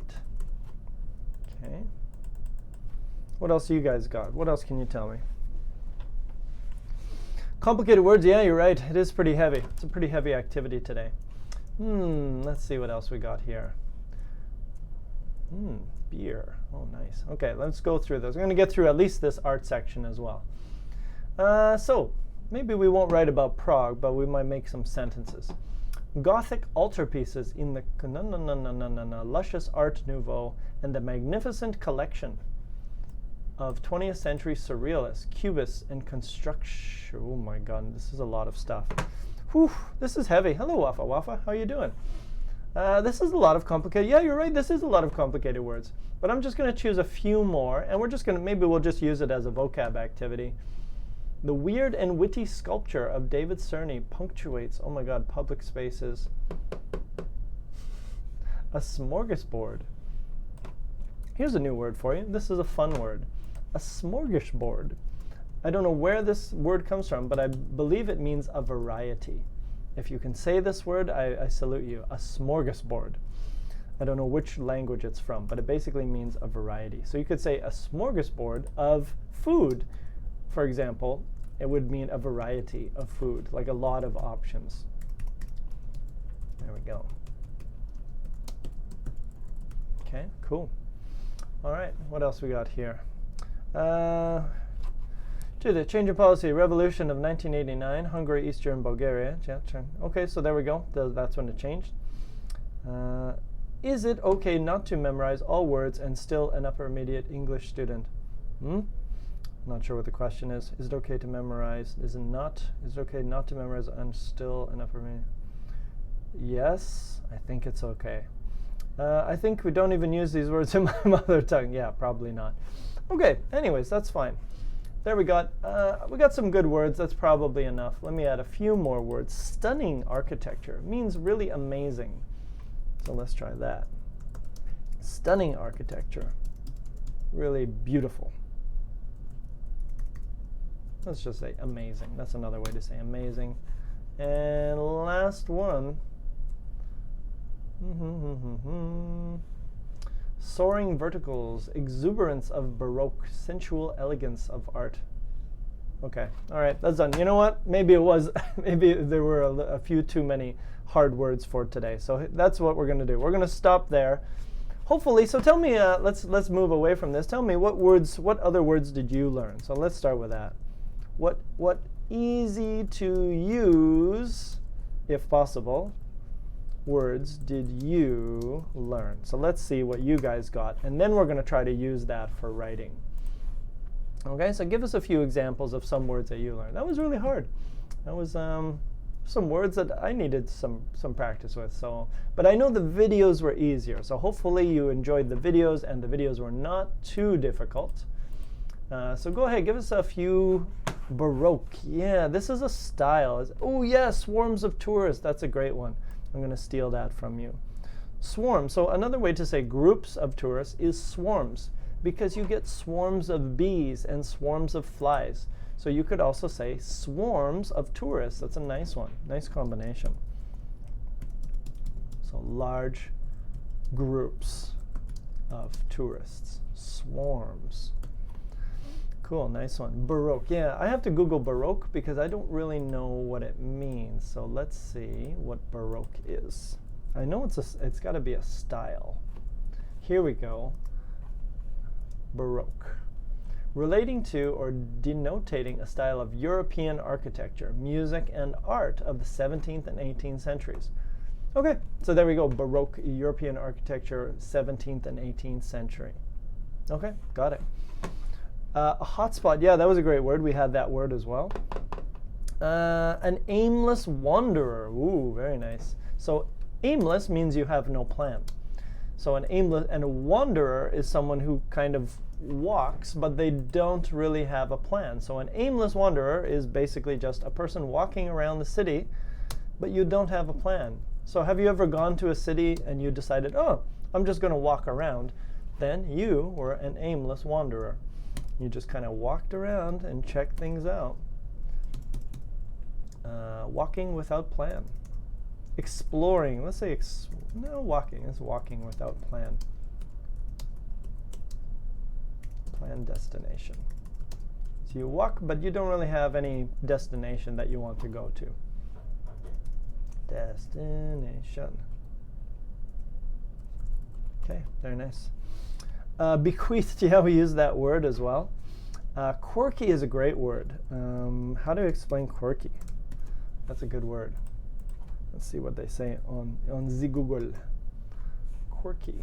Okay. What else do you guys got? What else can you tell me? Complicated words, yeah, you're right. It is pretty heavy. It's a pretty heavy activity today. Let's see what else we got here. Beer. Oh, nice. Okay, let's go through this. We're going to get through at least this art section as well. So, maybe we won't write about Prague, but we might make some sentences. Gothic altarpieces in the luscious Art Nouveau and the magnificent collection of 20th century surrealists, cubists, and construction. Oh my God, this is a lot of stuff. Whew, this is heavy. Hello, Wafa Wafa. How are you doing? This is a lot of complicated. Yeah, you're right. This is a lot of complicated words. But I'm just going to choose a few more, and we're just going to, maybe we'll just use it as a vocab activity. The weird and witty sculpture of David Cerny punctuates, oh my God, public spaces. A smorgasbord. Here's a new word for you. This is a fun word. A smorgasbord. I don't know where this word comes from, but I believe it means a variety. If you can say this word, I salute you. A smorgasbord. I don't know which language it's from, but it basically means a variety. So you could say a smorgasbord of food. For example, it would mean a variety of food, like a lot of options. There we go. Okay, cool. All right, what else we got here? To the change of policy, revolution of 1989, Hungary, Eastern Bulgaria. Okay, so there we go. That's when it changed. Is it okay not to memorize all words and still an upper intermediate English student? Not sure what the question is. Is it okay to memorize? Is it okay not to memorize and still an upper intermediate? Yes, I think it's okay. I think we don't even use these words in my mother tongue. Yeah, probably not. Okay, anyways, that's fine. There we got some good words. That's probably enough. Let me add a few more words. Stunning architecture means really amazing. So let's try that. Stunning architecture. Really beautiful. Let's just say amazing. That's another way to say amazing. And last one. Soaring verticals, exuberance of Baroque, sensual elegance of art. Okay, all right, that's done. You know what? Maybe it was, maybe there were a few too many hard words for today. So that's what we're going to do. We're going to stop there. Hopefully, so tell me, let's move away from this. Tell me what other words did you learn? So let's start with that. What easy to use, if possible, words did you learn? So let's see what you guys got, and then we're going to try to use that for writing. Okay, so give us a few examples of some words that you learned. That was really hard. That was some words that I needed some practice with. So, but I know the videos were easier. So hopefully you enjoyed the videos, and the videos were not too difficult. So go ahead, give us a few. Baroque. Yeah, this is a style. Oh yeah, swarms of tourists. That's a great one. I'm going to steal that from you. Swarm. So another way to say groups of tourists is swarms. because you get swarms of bees and swarms of flies. So you could also say swarms of tourists. That's a nice one. Nice combination. So large groups of tourists. Swarms. Cool, nice one. Baroque. Yeah, I have to Google Baroque because I don't really know what it means. So let's see what Baroque is. I know it's got to be a style. Here we go. Baroque. Relating to or denotating a style of European architecture, music, and art of the 17th and 18th centuries. Okay, so there we go. Baroque European architecture, 17th and 18th century. Okay, got it. A hotspot, yeah, that was a great word. We had that word as well. An aimless wanderer. Ooh, very nice. So aimless means you have no plan. So an aimless and a wanderer is someone who kind of walks, but they don't really have a plan. So an aimless wanderer is basically just a person walking around the city, but you don't have a plan. So have you ever gone to a city and you decided, oh, I'm just going to walk around? Then you were an aimless wanderer. You just kind of walked around and checked things out. Walking without plan. Exploring. Let's say no, walking. It's walking without plan. Plan destination. So you walk, but you don't really have any destination that you want to go to. Destination. Okay, very nice. Bequeathed, yeah, we use that word as well. Quirky is a great word. How do you explain quirky? That's a good word. Let's see what they say on the Google. Quirky.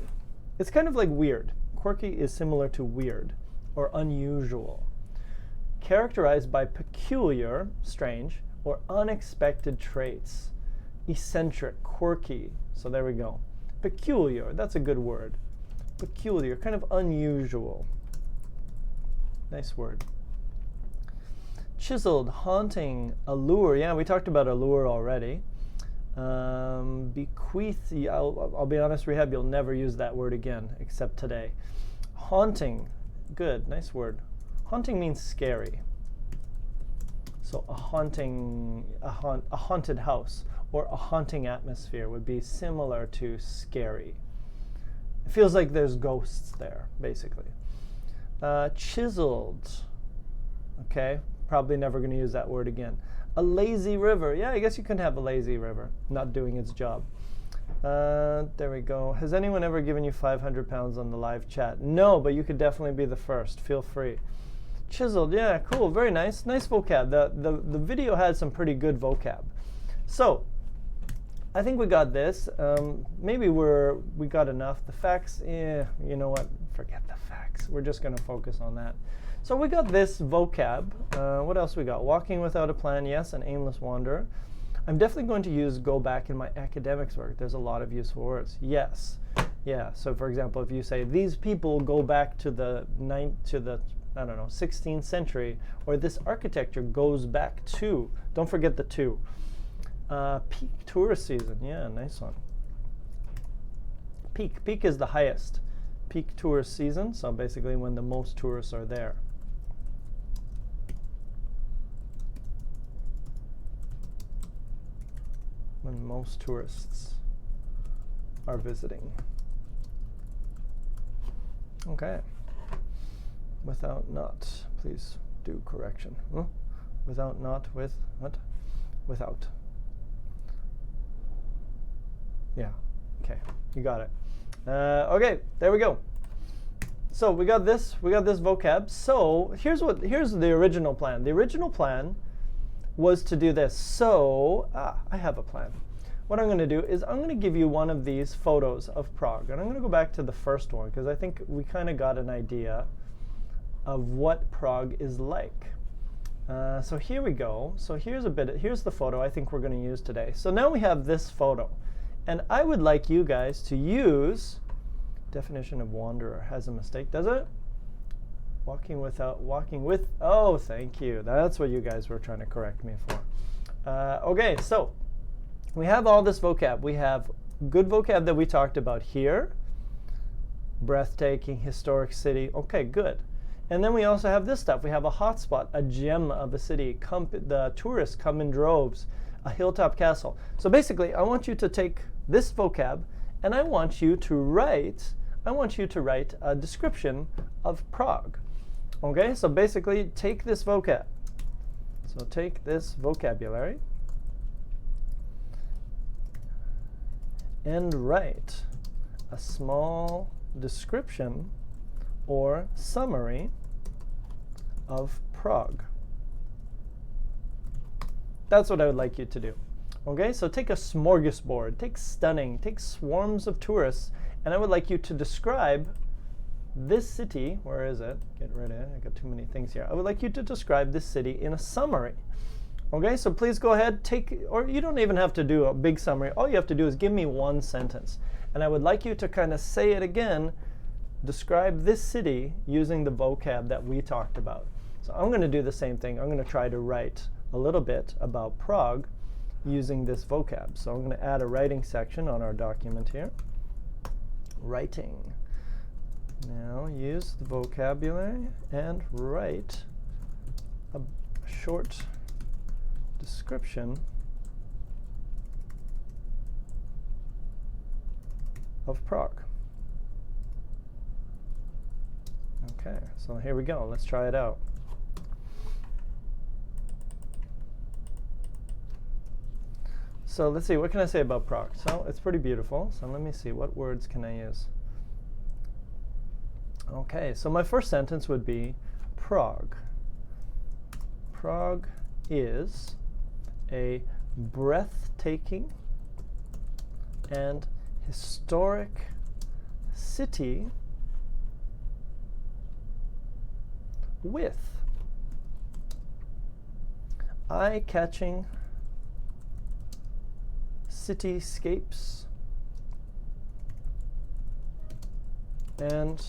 It's kind of like weird. Quirky is similar to weird or unusual. Characterized by peculiar, strange, or unexpected traits. Eccentric, quirky. So there we go. Peculiar, that's a good word. Peculiar, kind of unusual. Nice word. Chiseled, haunting, allure. Yeah, we talked about allure already. Bequeath, I'll be honest, Rehab, you'll never use that word again, except today. Haunting, good, nice word. Haunting means scary. So a haunted house or a haunting atmosphere would be similar to scary. It feels like there's ghosts there, basically. Chiseled, okay, probably never going to use that word again. A lazy river, yeah, I guess you can have a lazy river, not doing its job. There we go. Has anyone ever given you 500 pounds on the live chat? No, but you could definitely be the first. Feel free. Chiseled, yeah, cool, very nice. Nice vocab. The video had some pretty good vocab. So, I think we got this. Maybe we got enough. The facts, you know what? Forget the facts. We're just going to focus on that. So we got this vocab. What else we got? Walking without a plan, yes, an aimless wanderer. I'm definitely going to go back in my academics work. There's a lot of useful words. Yes. Yeah. So for example, if you say these people go back to the 16th century, or this architecture goes back to, don't forget the to. Peak tourist season, yeah, nice one. Peak is the highest. Peak tourist season, so basically when the most tourists are there. When most tourists are visiting. Okay. Without not, please do correction. Without not, with what? Without. Yeah, okay, you got it. Okay, there we go. So we got this vocab. So here's the original plan. The original plan was to do this. So I have a plan. What I'm going to do is I'm going to give you one of these photos of Prague, and I'm going to go back to the first one because I think we kind of got an idea of what Prague is like. So here we go. So here's the photo I think we're going to use today. So now we have this photo, and I would like you guys to use definition of wanderer has a mistake, does it? Walking with. Oh, thank you. That's what you guys were trying to correct me for. Okay, so we have all this vocab. We have good vocab that we talked about here. breathtaking, historic city. Okay, good. And then we also have this stuff. We have a hotspot, a gem of a city. The tourists come in droves. A hilltop castle. So basically, I want you to take this vocab, and I want you to write a description of Prague. Okay, so basically, take this vocab. So take this vocabulary and write a small description or summary of Prague. That's what I would like you to do. Okay, so take a smorgasbord, take stunning, take swarms of tourists, and I would like you to describe this city. Where is it? Get rid of it. I got too many things here. I would like you to describe this city in a summary. Okay, so please go ahead, or you don't even have to do a big summary. All you have to do is give me one sentence. And I would like you to kind of say it again, describe this city using the vocab that we talked about. So I'm going to do the same thing. I'm going to try to write a little bit about Prague using this vocab. So I'm going to add a writing section on our document here. Writing. Now use the vocabulary and write a short description of Prague. Okay, so here we go. Let's try it out. So let's see, what can I say about Prague? So it's pretty beautiful. So let me see, what words can I use? Okay, so my first sentence would be Prague. Prague is a breathtaking and historic city with eye-catching cityscapes and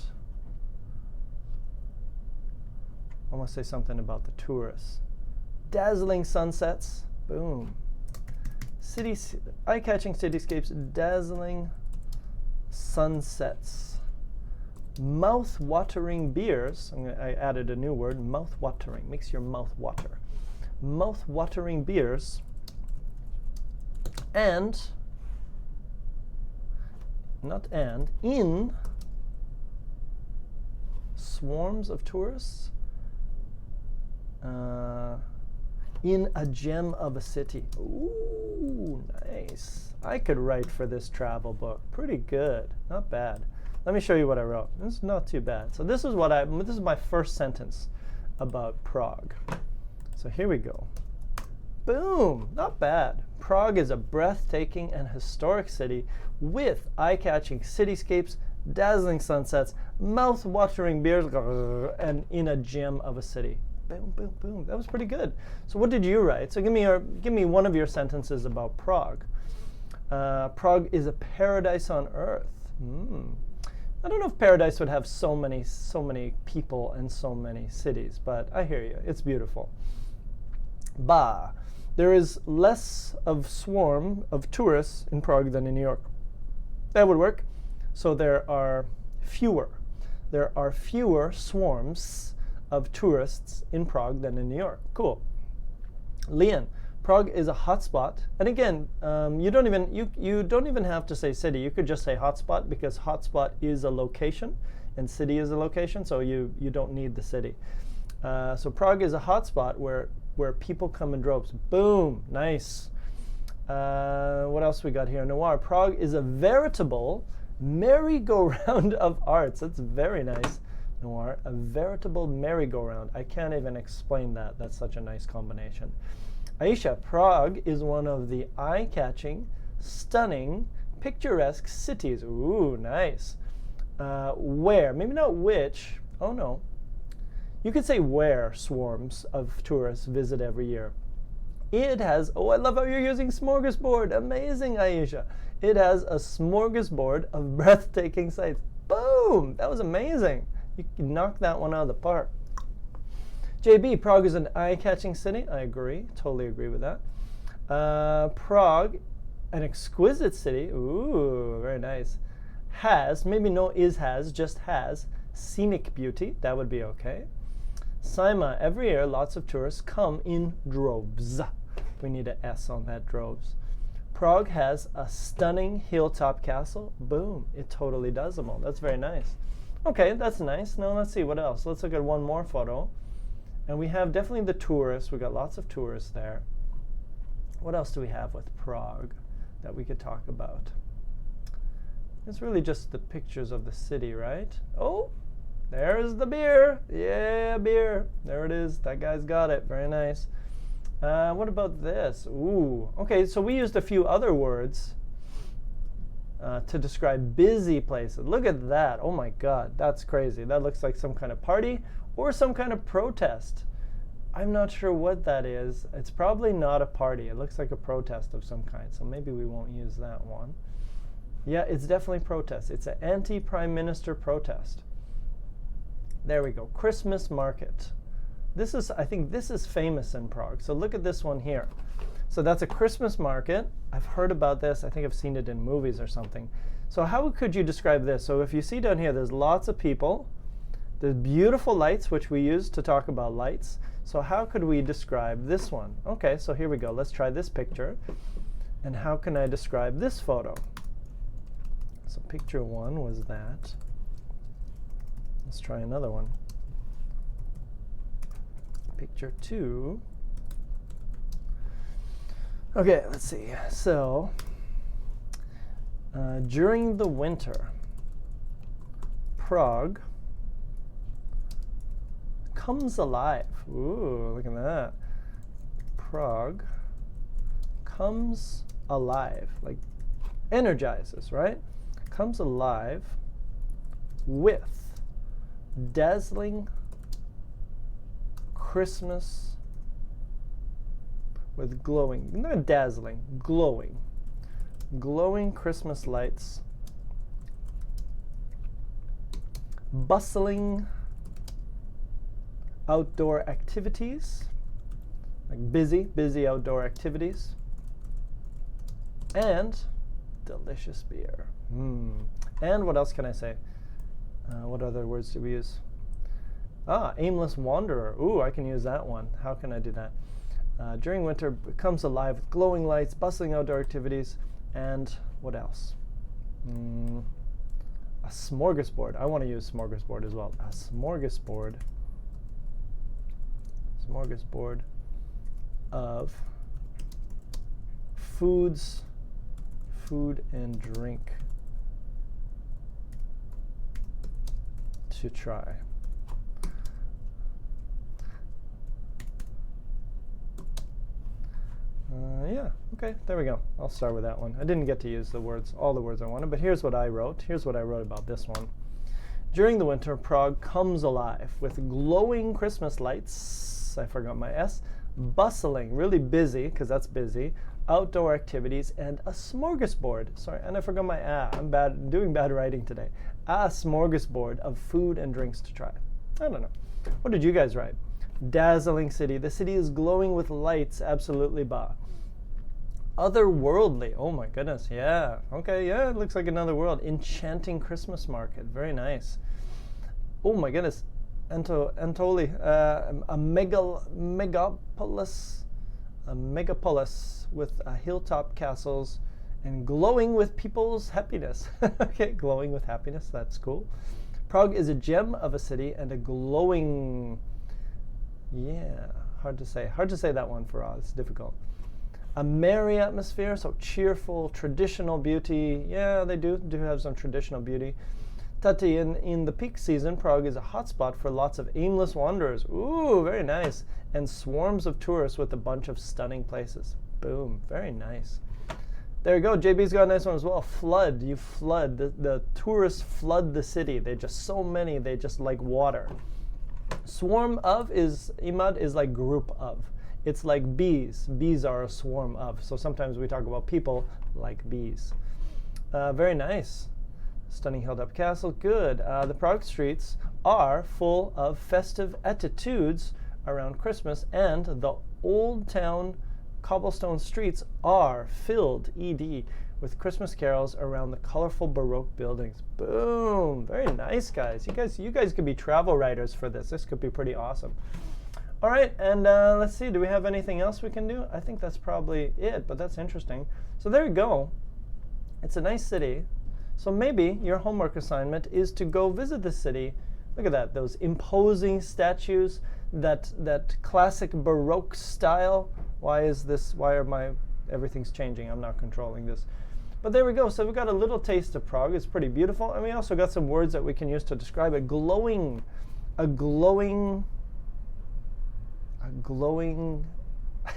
I want to say something about the tourists. Dazzling sunsets, boom. Eye-catching cityscapes, dazzling sunsets. Mouth-watering beers, I added a new word, mouth-watering, makes your mouth water. Mouth-watering beers and, in swarms of tourists, in a gem of a city. Ooh, nice. I could write for this travel book. Pretty good, not bad. Let me show you what I wrote. This is not too bad. So this is my first sentence about Prague. So here we go. Boom, not bad. Prague is a breathtaking and historic city with eye-catching cityscapes, dazzling sunsets, mouth-watering beers, and in a gem of a city. Boom, boom, boom. That was pretty good. So what did you write? So give me one of your sentences about Prague. Prague is a paradise on earth. I don't know if paradise would have so many people and so many cities, but I hear you. It's beautiful. Bah. There is less of swarm of tourists in Prague than in New York. That would work. So there are fewer swarms of tourists in Prague than in New York. Cool. Leon, Prague is a hotspot. And again, you don't even have to say city. You could just say hotspot because hotspot is a location and city is a location, so you don't need the city. So Prague is a hotspot where people come in droves. Boom, nice. What else we got here? Noir, Prague is a veritable merry-go-round of arts. That's very nice. Noir, a veritable merry-go-round. I can't even explain that. That's such a nice combination. Aisha, Prague is one of the eye-catching, stunning, picturesque cities. Ooh, nice. Where, maybe not which, oh no. You could say where swarms of tourists visit every year. It has, oh, I love how you're using smorgasbord. Amazing, Aisha. It has a smorgasbord of breathtaking sights. Boom, that was amazing. You knocked that one out of the park. JB, Prague is an eye-catching city. I agree, totally agree with that. Prague, an exquisite city. Ooh, very nice. has, maybe no is has, just has, scenic beauty. That would be okay. Sima, every year lots of tourists come in droves. We need an S on that, droves. Prague has a stunning hilltop castle. Boom, it totally does them all. That's very nice. Okay, that's nice. Now let's see what else. Let's look at one more photo. And we have definitely the tourists. We got lots of tourists there. What else do we have with Prague that we could talk about? It's really just the pictures of the city, right? Oh, there's the beer. Yeah, beer. There it is. That guy's got it. Very nice. What about this? Ooh. Okay, so we used a few other words to describe busy places. Look at that. Oh my God, that's crazy. That looks like some kind of party or some kind of protest. I'm not sure what that is. It's probably not a party. It looks like a protest of some kind, so maybe we won't use that one. Yeah, it's definitely protest. It's an anti-prime minister protest. There we go. Christmas market. This is, I think this is famous in Prague. So look at this one here. So that's a Christmas market. I've heard about this. I think I've seen it in movies or something. So how could you describe this? So if you see down here, there's lots of people. There's beautiful lights, which we use to talk about lights. So how could we describe this one? Okay, so here we go. Let's try this picture. And how can I describe this photo? So picture one was that. Let's try another one. Picture two. Okay, let's see. So during the winter, Prague comes alive. Ooh, look at that. Prague comes alive, like energizes, right? Comes alive with dazzling Christmas, with glowing, not dazzling, glowing Christmas lights, bustling outdoor activities, like busy outdoor activities, and delicious beer. And what else can I say? What other words do we use? Aimless wanderer. Ooh, I can use that one. How can I do that? During winter, it comes alive with glowing lights, bustling outdoor activities, and what else? A smorgasbord. I want to use smorgasbord as well. A smorgasbord. Smorgasbord of food and drink to try. Yeah, okay, there we go. I'll start with that one. I didn't get to use the words, all the words I wanted, but here's what I wrote. Here's what I wrote about this one. During the winter, Prague comes alive with glowing Christmas lights, I forgot my S, bustling, really busy, because that's busy, outdoor activities, and a smorgasbord. Sorry, and I forgot my I'm doing bad writing today. A smorgasbord of food and drinks to try. I don't know. What did you guys write? Dazzling city. The city is glowing with lights. Absolutely, bah. Otherworldly. Oh my goodness. Yeah. Okay. Yeah. It looks like another world. Enchanting Christmas market. Very nice. Oh my goodness. Antoli. A megapolis with hilltop castles and glowing with people's happiness. Okay. Glowing with happiness. That's cool. Prague is a gem of a city and a glowing. Yeah, hard to say. Hard to say that one for us. It's difficult. A merry atmosphere, so cheerful, traditional beauty. Yeah, they do have some traditional beauty. Tati, in the peak season, Prague is a hotspot for lots of aimless wanderers. Ooh, very nice. And swarms of tourists with a bunch of stunning places. Boom, very nice. There you go. JB's got a nice one as well. Flood. You flood. The tourists flood the city. They're just so many. They just like water. Swarm of imad is like group of. It's like bees. Bees are a swarm of. So sometimes we talk about people like bees. Very nice. Stunning Hilltop Castle. Good. The Prague streets are full of festive attitudes around Christmas, and the old town cobblestone streets are filled, with Christmas carols around the colorful Baroque buildings. Boom! Very nice, guys. You guys could be travel writers for this. This could be pretty awesome. All right, and let's see. Do we have anything else we can do? I think that's probably it, but that's interesting. So there you go. It's a nice city. So maybe your homework assignment is to go visit the city. Look at that, those imposing statues, that classic Baroque style. Why are my, everything's changing. I'm not controlling this. But there we go. So we got a little taste of Prague. It's pretty beautiful. And we also got some words that we can use to describe it. Glowing, I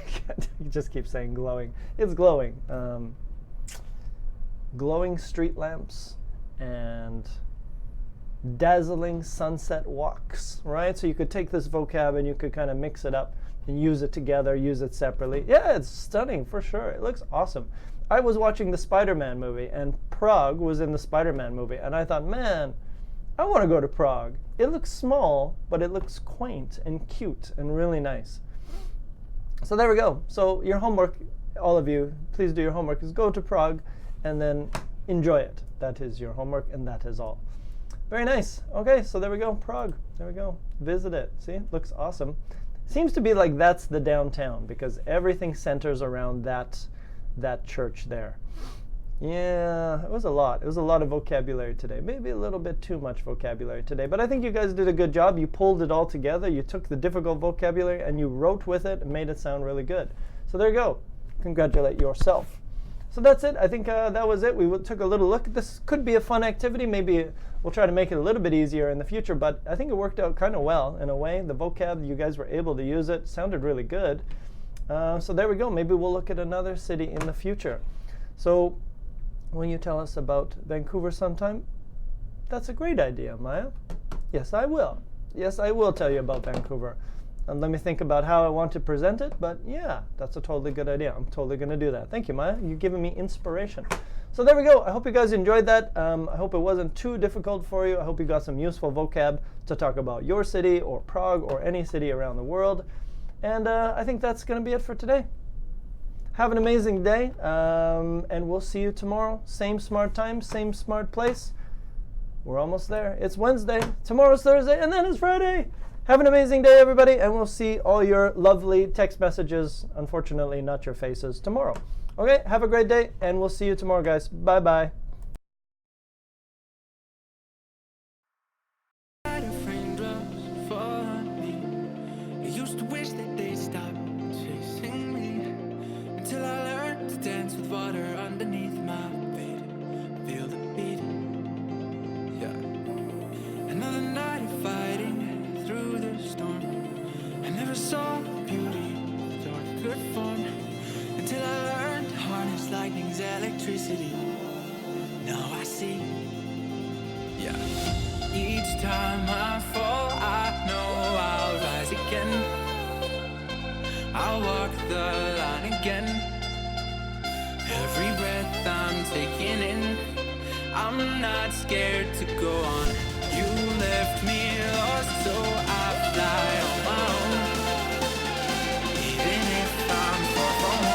can't, you just keep saying glowing. It's glowing. Glowing street lamps and dazzling sunset walks, right? So you could take this vocab and you could kind of mix it up and use it together, use it separately. Yeah, it's stunning for sure. It looks awesome. I was watching the Spider-Man movie, and Prague was in the Spider-Man movie, and I thought, man, I want to go to Prague. It looks small, but it looks quaint and cute and really nice. So there we go. So your homework, all of you, please do your homework, is go to Prague and then enjoy it. That is your homework, and that is all. Very nice. Okay, so there we go, Prague. There we go. Visit it. See, it looks awesome. Seems to be like that's the downtown because everything centers around that church there. Yeah, it was a lot. It was a lot of vocabulary today. Maybe a little bit too much vocabulary today, but I think you guys did a good job. You pulled it all together. You took the difficult vocabulary and you wrote with it and made it sound really good. So there you go. Congratulate yourself. So that's it. I think that was it. We took a little look. This could be a fun activity. Maybe we'll try to make it a little bit easier in the future, but I think it worked out kind of well in a way. The vocab, you guys were able to use it. Sounded really good. So there we go. Maybe we'll look at another city in the future. So when you tell us about Vancouver sometime, that's a great idea, Maya. Yes, I will. Yes, I will tell you about Vancouver. And let me think about how I want to present it, but yeah, that's a totally good idea. I'm totally going to do that. Thank you, Maya. You've given me inspiration. So there we go. I hope you guys enjoyed that. I hope it wasn't too difficult for you. I hope you got some useful vocab to talk about your city or Prague or any city around the world. And I think that's going to be it for today. Have an amazing day, and we'll see you tomorrow. Same smart time, same smart place. We're almost there. It's Wednesday, tomorrow's Thursday, and then it's Friday. Have an amazing day, everybody, and we'll see all your lovely text messages, unfortunately not your faces, tomorrow. Okay, have a great day, and we'll see you tomorrow, guys. Bye-bye. Lightning's electricity. Now I see. Yeah. Each time I fall, I know I'll rise again. I'll walk the line again. Every breath I'm taking in, I'm not scared to go on. You left me lost, so I fly on my own. Even if I'm far from home.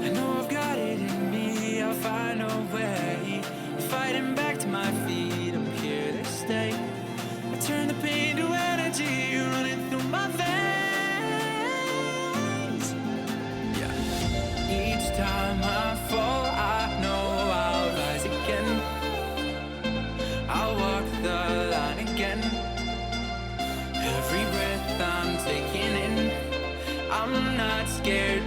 I know I've got it in me, I'll find a way. Fighting back to my feet, I'm here to stay. I turn the pain to energy, running through my veins. Yeah. Each time I fall, I know I'll rise again. I'll walk the line again. Every breath I'm scared